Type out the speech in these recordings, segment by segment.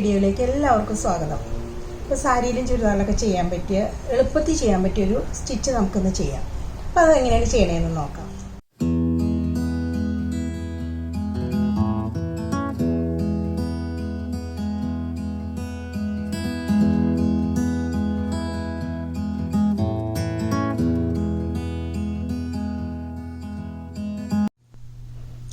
വീഡിയോയിലേക്ക് എല്ലാവർക്കും സ്വാഗതം. ഇപ്പോൾ സാരിയിലും ചുരിദാറിലൊക്കെ ചെയ്യാൻ പറ്റിയ എളുപ്പത്തിൽ ചെയ്യാൻ പറ്റിയൊരു സ്റ്റിച്ച് നമുക്കൊന്ന് ചെയ്യാം. അപ്പോൾ അതെങ്ങനെയാണ് ചെയ്യണതെന്ന് നോക്കാം.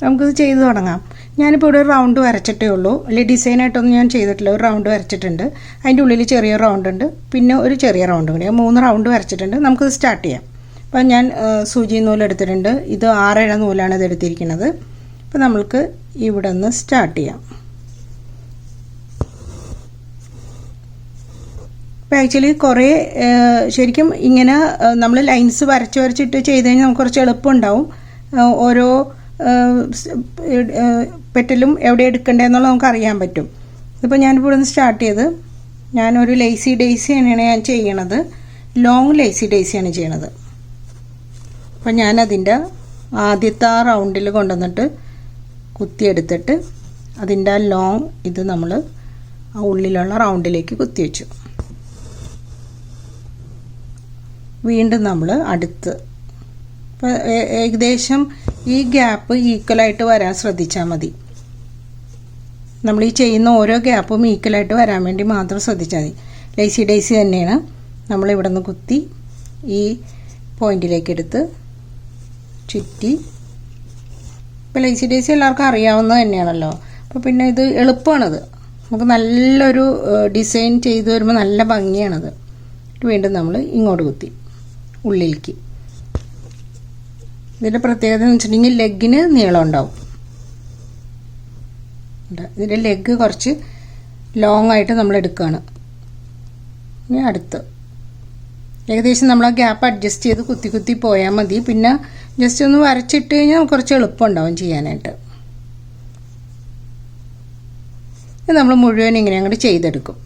നമുക്കിത് ചെയ്ത് തുടങ്ങാം. ഞാനിപ്പോൾ ഇവിടെ ഒരു റൗണ്ട് വരച്ചിട്ടേ ഉള്ളൂ. വലിയ ഡിസൈനായിട്ടൊന്നും ഞാൻ ചെയ്തിട്ടില്ല. ഒരു റൗണ്ട് വരച്ചിട്ടുണ്ട്. അതിൻ്റെ ഉള്ളിൽ ചെറിയ റൗണ്ട് ഉണ്ട്, പിന്നെ ഒരു ചെറിയ റൗണ്ട് കൂടി. 3 റൗണ്ട് വരച്ചിട്ടുണ്ട്. നമുക്കിത് സ്റ്റാർട്ട് ചെയ്യാം. അപ്പം ഞാൻ സൂചി നൂല് എടുത്തിട്ടുണ്ട്. ഇത് 6-7 നൂലാണ് ഇത് എടുത്തിരിക്കുന്നത്. അപ്പം നമ്മൾക്ക് ഇവിടെ നിന്ന് സ്റ്റാർട്ട് ചെയ്യാം. അപ്പോൾ ആക്ച്വലി കുറേ ശരിക്കും ഇങ്ങനെ നമ്മൾ ലൈൻസ് വരച്ചിട്ട് ചെയ്ത് കഴിഞ്ഞാൽ നമുക്ക് കുറച്ച് എളുപ്പമുണ്ടാവും. ഓരോ പെറ്റലും എവിടെ എടുക്കേണ്ടതെന്നുള്ളത് നമുക്ക് അറിയാൻ പറ്റും. ഇതിപ്പോൾ ഞാനിപ്പോൾ ഇവിടെ നിന്ന് സ്റ്റാർട്ട് ചെയ്ത് ഞാനൊരു ലേസി ഡേയ്സി തന്നെയാണ് ഞാൻ ചെയ്യണത്. ലോങ് ലേസി ഡേയ്സിയാണ് ചെയ്യണത്. അപ്പം ഞാനതിൻ്റെ ആദ്യത്തെ റൗണ്ടിൽ കൊണ്ടുവന്നിട്ട് കുത്തിയെടുത്തിട്ട് അതിൻ്റെ ലോങ് ഇത് നമ്മൾ ആ ഉള്ളിലുള്ള റൗണ്ടിലേക്ക് കുത്തിവെച്ചു. വീണ്ടും നമ്മൾ അടുത്ത് അപ്പോൾ ഏകദേശം ഈ ഗ്യാപ്പ് ഈക്വലായിട്ട് വരാൻ ശ്രദ്ധിച്ചാൽ മതി. നമ്മൾ ഈ ചെയ്യുന്ന ഓരോ ഗ്യാപ്പും ഈക്വലായിട്ട് വരാൻ വേണ്ടി മാത്രം ശ്രദ്ധിച്ചാൽ മതി. ലേസി ഡേയ്സി തന്നെയാണ്. നമ്മളിവിടെ നിന്ന് കുത്തി ഈ പോയിന്റിലേക്ക് എടുത്ത് ചുറ്റി. ഇപ്പോൾ ലേസി ഡേയ്സി എല്ലാവർക്കും അറിയാവുന്നത് തന്നെയാണല്ലോ. അപ്പോൾ പിന്നെ ഇത് എളുപ്പമാണത്. നമുക്ക് നല്ലൊരു ഡിസൈൻ ചെയ്ത് വരുമ്പോൾ നല്ല ഭംഗിയാണത്. വീണ്ടും നമ്മൾ ഇങ്ങോട്ട് കുത്തി ഉള്ളിലേക്ക്. ഇതിൻ്റെ പ്രത്യേകത എന്ന് വെച്ചിട്ടുണ്ടെങ്കിൽ ലെഗിന് നീളം ഉണ്ടാവും. ഇതിൻ്റെ ലെഗ് കുറച്ച് ലോങ് ആയിട്ട് നമ്മൾ എടുക്കുകയാണ്. ഇനി അടുത്ത് ഏകദേശം നമ്മൾ ആ ഗ്യാപ്പ് അഡ്ജസ്റ്റ് ചെയ്ത് കുത്തി കുത്തി പോയാൽ മതി. പിന്നെ ജസ്റ്റ് ഒന്ന് വരച്ചിട്ട് കഴിഞ്ഞാൽ കുറച്ച് എളുപ്പമുണ്ടാവും ചെയ്യാനായിട്ട്. ഇത് നമ്മൾ മുഴുവൻ ഇങ്ങനെ അങ്ങോട്ട് ചെയ്തെടുക്കും.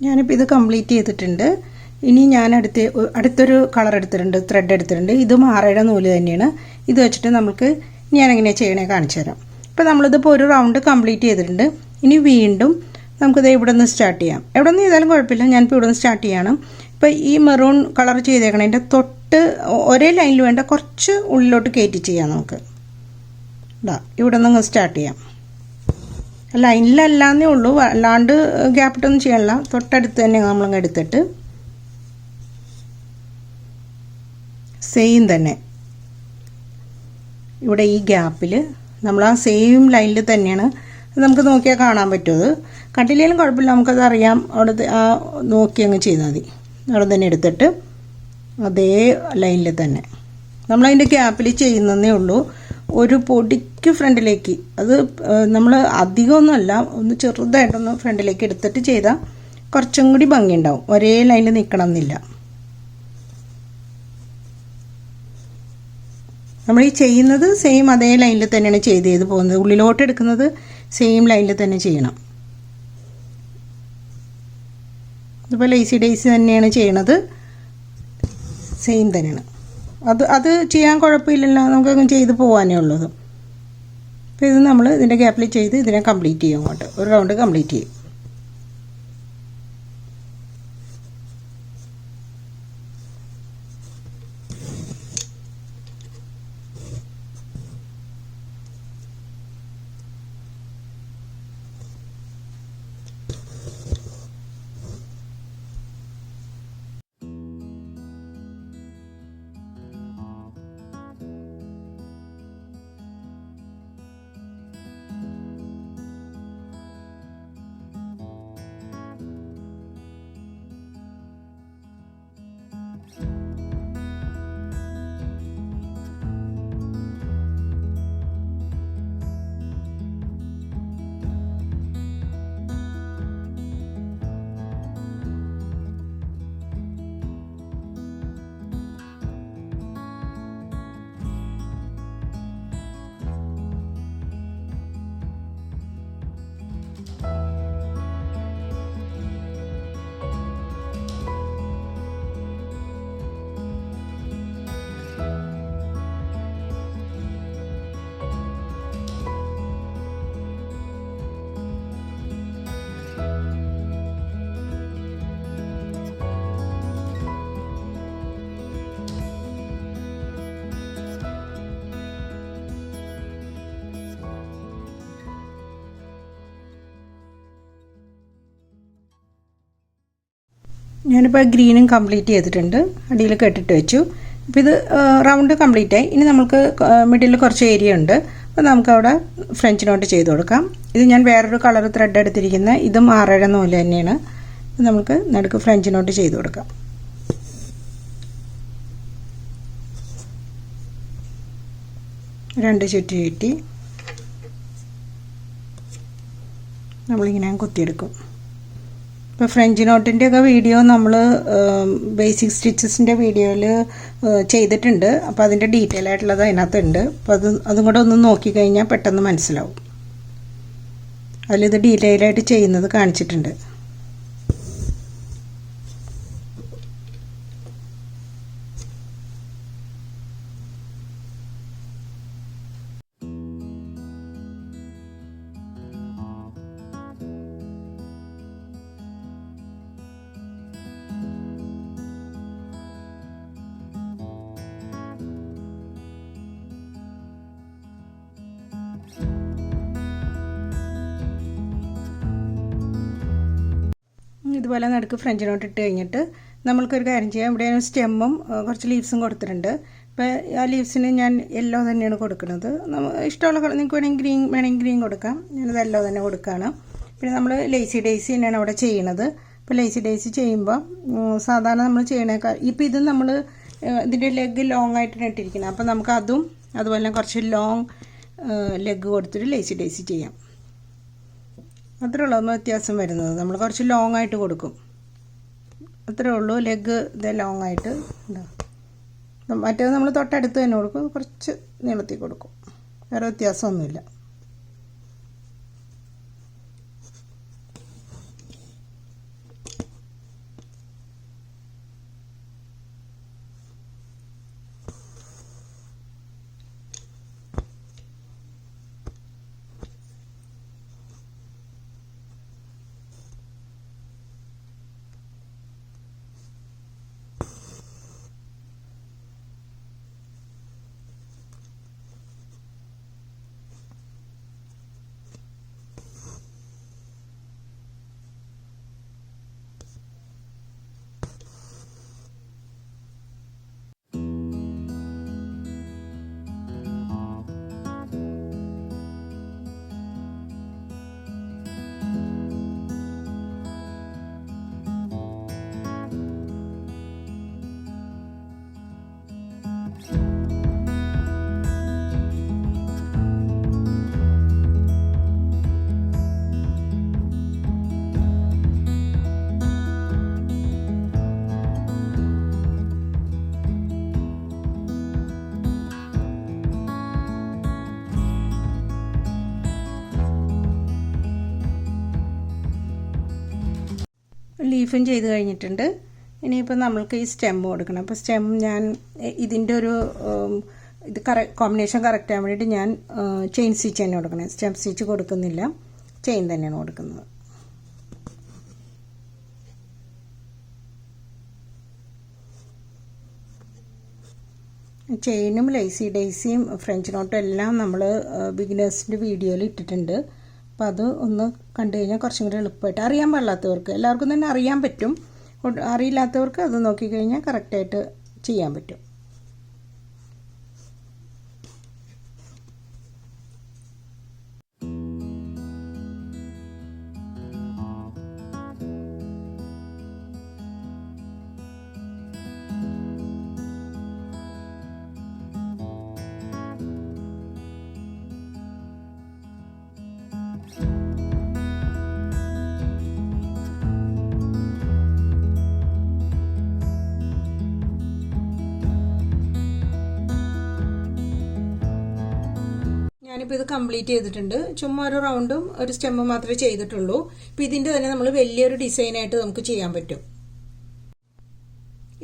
ഞാനിപ്പോൾ ഇത് കംപ്ലീറ്റ് ചെയ്തിട്ടുണ്ട്. ഇനി ഞാൻ അടുത്തൊരു കളർ എടുത്തിട്ടുണ്ട്, ത്രെഡ് എടുത്തിട്ടുണ്ട്. ഇതും 6-7 നൂല് തന്നെയാണ്. ഇത് വെച്ചിട്ട് നമുക്ക് ഞാൻ എങ്ങനെയാണ് ചെയ്യണേ കാണിച്ചു തരാം. ഇപ്പോൾ നമ്മളിതിപ്പോൾ ഒരു റൗണ്ട് കംപ്ലീറ്റ് ചെയ്തിട്ടുണ്ട്. ഇനി വീണ്ടും നമുക്കിത് ഇവിടെ നിന്ന് സ്റ്റാർട്ട് ചെയ്യാം. എവിടെ നിന്ന് ചെയ്താലും കുഴപ്പമില്ല. ഞാനിപ്പോൾ ഇവിടെ നിന്ന് സ്റ്റാർട്ട് ചെയ്യണം. ഇപ്പോൾ ഈ മെറൂൺ കളർ ചെയ്തേക്കണതിൻ്റെ തൊട്ട് ഒരേ ലൈനിൽ വേണ്ട കുറച്ച് ഉള്ളിലോട്ട് കയറ്റി ചെയ്യാം നമുക്ക്. ഇവിടെ നിന്ന് സ്റ്റാർട്ട് ചെയ്യാം. ലൈനിലല്ലാന്നേ ഉള്ളൂ, അല്ലാണ്ട് ഗ്യാപ്പിട്ടൊന്നും ചെയ്യണില്ല. തൊട്ടടുത്ത് തന്നെ നമ്മളങ്ങ് എടുത്തിട്ട് സെയിം തന്നെ ഇവിടെ ഈ ഗ്യാപ്പിൽ നമ്മൾ ആ സെയിം ലൈനിൽ തന്നെയാണ്. നമുക്ക് നോക്കിയാൽ കാണാൻ പറ്റുമത്. കണ്ടില്ലെങ്കിലും കുഴപ്പമില്ല, നമുക്കത് അറിയാം. അവിടെ നോക്കി അങ്ങ് ചെയ്താൽ മതി. അവിടെ തന്നെ എടുത്തിട്ട് അതേ ലൈനിൽ തന്നെ നമ്മളതിൻ്റെ ഗ്യാപ്പിൽ ചെയ്യുന്നതേ ഉള്ളൂ. ഒരു പൊടിക്ക് ഫ്രണ്ടിലേക്ക്, അത് നമ്മൾ അധികമൊന്നുമല്ല, ഒന്ന് ചെറുതായിട്ടൊന്ന് ഫ്രണ്ടിലേക്ക് എടുത്തിട്ട് ചെയ്താൽ കുറച്ചും കൂടി ഭംഗിയുണ്ടാവും. ഒരേ ലൈനിൽ നിൽക്കണം എന്നില്ല. നമ്മൾ ഈ ചെയ്യുന്നത് സെയിം അതേ ലൈനിൽ തന്നെയാണ് ചെയ്ത് പോകുന്നത്. ഉള്ളിലോട്ട് എടുക്കുന്നത് സെയിം ലൈനിൽ തന്നെ ചെയ്യണം. ഇതിപ്പോൾ ലേസി ഡേയ്സി തന്നെയാണ് ചെയ്യണത്, സെയിം തന്നെയാണ്. അത് ചെയ്യാൻ കുഴപ്പമില്ലല്ലോ, നമുക്കങ്ങ് ചെയ്ത് പോകാനേ ഉള്ളത്. അപ്പോൾ ഇത് നമ്മൾ ഇതിൻ്റെ ഗ്യാപ്പിൽ ചെയ്ത് ഇതിനെ കംപ്ലീറ്റ് ചെയ്യും, അങ്ങോട്ട് ഒരു റൗണ്ട് കംപ്ലീറ്റ് ചെയ്യും. ഞാനിപ്പോൾ ഗ്രീനും കംപ്ലീറ്റ് ചെയ്തിട്ടുണ്ട്, അടിയിൽ കെട്ടിട്ട് വെച്ചു. അപ്പോൾ ഇത് റൗണ്ട് കംപ്ലീറ്റ് ആയി. ഇനി നമുക്ക് മിഡിൽ കുറച്ച് ഏരിയ ഉണ്ട്, അപ്പോൾ നമുക്കവിടെ ഫ്രഞ്ച് നോട്ട് ചെയ്ത് കൊടുക്കാം. ഇത് ഞാൻ വേറൊരു കളർ ത്രെഡ് എടുത്തിരിക്കുന്ന, ഇതും 6 നൂല് തന്നെയാണ്. നമുക്ക് നടുക്ക് ഫ്രഞ്ച് നോട്ട് ചെയ്ത് കൊടുക്കാം. രണ്ട് ചുറ്റി നമ്മളിങ്ങനെ കുത്തിയെടുക്കും. ഇപ്പോൾ ഫ്രഞ്ച് നോട്ടിൻ്റെയൊക്കെ വീഡിയോ നമ്മൾ ബേസിക് സ്റ്റിച്ചസിൻ്റെ വീഡിയോയിൽ ചെയ്തിട്ടുണ്ട്. അപ്പോൾ അതിൻ്റെ ഡീറ്റെയിൽ ആയിട്ടുള്ളത് അതിനകത്തുണ്ട്. അപ്പോൾ അതും കൂടെ ഒന്ന് നോക്കിക്കഴിഞ്ഞാൽ പെട്ടെന്ന് മനസ്സിലാവും. അതിലിത് ഡീറ്റെയിലായിട്ട് ചെയ്യുന്നത് കാണിച്ചിട്ടുണ്ട്. ഇതുപോലെ നടുക്ക് ഫ്രഞ്ച് നോട്ട് ഇട്ട് കഴിഞ്ഞിട്ട് നമ്മൾക്കൊരു കാര്യം ചെയ്യാം. ഇവിടെ സ്റ്റെമ്മും കുറച്ച് ലീവ്സും കൊടുത്തിട്ടുണ്ട്. ഇപ്പോൾ ആ ലീവ്സിന് ഞാൻ യെല്ലോ തന്നെയാണ് കൊടുക്കുന്നത്. ഇഷ്ടമുള്ള കളർ നിങ്ങൾക്ക് വേണമെങ്കിൽ ഗ്രീൻ കൊടുക്കാം. ഞാനത് യെല്ലോ തന്നെ കൊടുക്കുകയാണ്. പിന്നെ നമ്മൾ ലേസി ഡേസി തന്നെയാണ് അവിടെ ചെയ്യണത്. ഇപ്പോൾ ലേസി ഡേസി ചെയ്യുമ്പോൾ സാധാരണ നമ്മൾ ചെയ്യണേക്കാൾ ഇപ്പോൾ ഇത് നമ്മൾ ഇതിൻ്റെ ലെഗ് ലോങ് ആയിട്ടാണ് ഇട്ടിരിക്കുന്നത്. അപ്പോൾ നമുക്ക് അതും അതുപോലെ കുറച്ച് ലോങ് ലെഗ് കൊടുത്തിട്ട് ലേസി ഡേസി ചെയ്യാം. അത്രേ ഉള്ളൂ വ്യത്യാസം വരുന്നത്. നമ്മൾ കുറച്ച് ലോങ് ആയിട്ട് കൊടുക്കും, അത്രേ ഉള്ളൂ. ലെഗ് ഇത് ലോങ് ആയിട്ട് ഉണ്ടാകും. മറ്റേത് നമ്മൾ തൊട്ടടുത്ത് തന്നെ കൊടുക്കും, കുറച്ച് നീളത്തിൽ കൊടുക്കും. വേറെ വ്യത്യാസമൊന്നുമില്ല. ലീഫും ചെയ്ത് കഴിഞ്ഞിട്ടുണ്ട്. ഇനിയിപ്പോൾ നമ്മൾക്ക് ഈ സ്റ്റെം കൊടുക്കണം. അപ്പോൾ സ്റ്റെം ഞാൻ ഇതിൻ്റെ ഒരു ഇത് കോമ്പിനേഷൻ കറക്റ്റ് ആകാൻ വേണ്ടിയിട്ട് ഞാൻ ചെയിൻ സ്റ്റിച്ച് തന്നെ കൊടുക്കണം. സ്റ്റെം സ്റ്റിച്ച് കൊടുക്കുന്നില്ല, ചെയിൻ തന്നെയാണ് കൊടുക്കുന്നത്. ചെയിനും ലേസി ഡേസിയും ഫ്രഞ്ച് നോട്ടും എല്ലാം നമ്മൾ ബിഗിനേഴ്സിൻ്റെ വീഡിയോയിൽ ഇട്ടിട്ടുണ്ട്. അപ്പോൾ അത് ഒന്ന് കണ്ടു കഴിഞ്ഞാൽ കുറച്ചും കൂടി എളുപ്പമായിട്ട് അറിയാൻ പാടില്ലാത്തവർക്ക് എല്ലാവർക്കും തന്നെ അറിയാൻ പറ്റും. അറിയില്ലാത്തവർക്ക് അത് നോക്കിക്കഴിഞ്ഞാൽ കറക്റ്റായിട്ട് ചെയ്യാൻ പറ്റും. ഞാനിപ്പോൾ ഇത് കംപ്ലീറ്റ് ചെയ്തിട്ടുണ്ട്. ചുമ്മാ ഒരു റൗണ്ടും ഒരു സ്റ്റെമ്മും മാത്രമേ ചെയ്തിട്ടുള്ളൂ. ഇപ്പോൾ ഇതിൻ്റെ തന്നെ നമ്മൾ വലിയൊരു ഡിസൈനായിട്ട് നമുക്ക് ചെയ്യാൻ പറ്റും.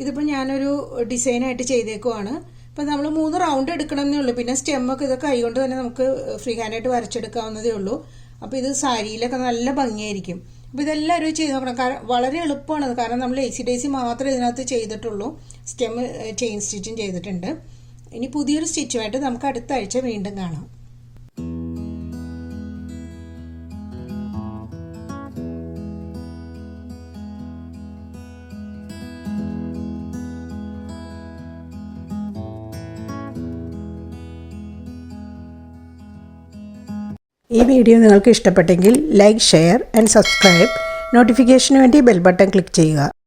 ഇതിപ്പോൾ ഞാനൊരു ഡിസൈനായിട്ട് ചെയ്തേക്കുവാണ്. ഇപ്പോൾ നമ്മൾ 3 റൗണ്ട് എടുക്കണമെന്നേ ഉള്ളൂ. പിന്നെ സ്റ്റെമ്മൊക്കെ ഇത് കൈകൊണ്ട് തന്നെ നമുക്ക് ഫ്രീ ഹാൻഡായിട്ട് വരച്ചെടുക്കാവുന്നതേ ഉള്ളൂ. അപ്പോൾ ഇത് സാരിയിലൊക്കെ നല്ല ഭംഗിയായിരിക്കും. അപ്പോൾ ഇതെല്ലാവരും ചെയ്ത് നോക്കണം. കാരണം വളരെ എളുപ്പമാണ്. കാരണം നമ്മൾ ലേസി ഡേസി മാത്രമേ ഇതിനകത്ത് ചെയ്തിട്ടുള്ളൂ. സ്റ്റെം ചെയിൻ സ്റ്റിച്ചും ചെയ്തിട്ടുണ്ട്. ഇനി പുതിയൊരു സ്റ്റിച്ചുമായിട്ട് നമുക്ക് അടുത്ത ആഴ്ച വീണ്ടും കാണാം. ഈ വീഡിയോ നിങ്ങൾക്ക് ഇഷ്ടപ്പെട്ടെങ്കിൽ ലൈക്ക്, ഷെയർ ആൻഡ് സബ്സ്ക്രൈബ്. നോട്ടിഫിക്കേഷന് വേണ്ടി ബെൽ ബട്ടൺ ക്ലിക്ക് ചെയ്യുക.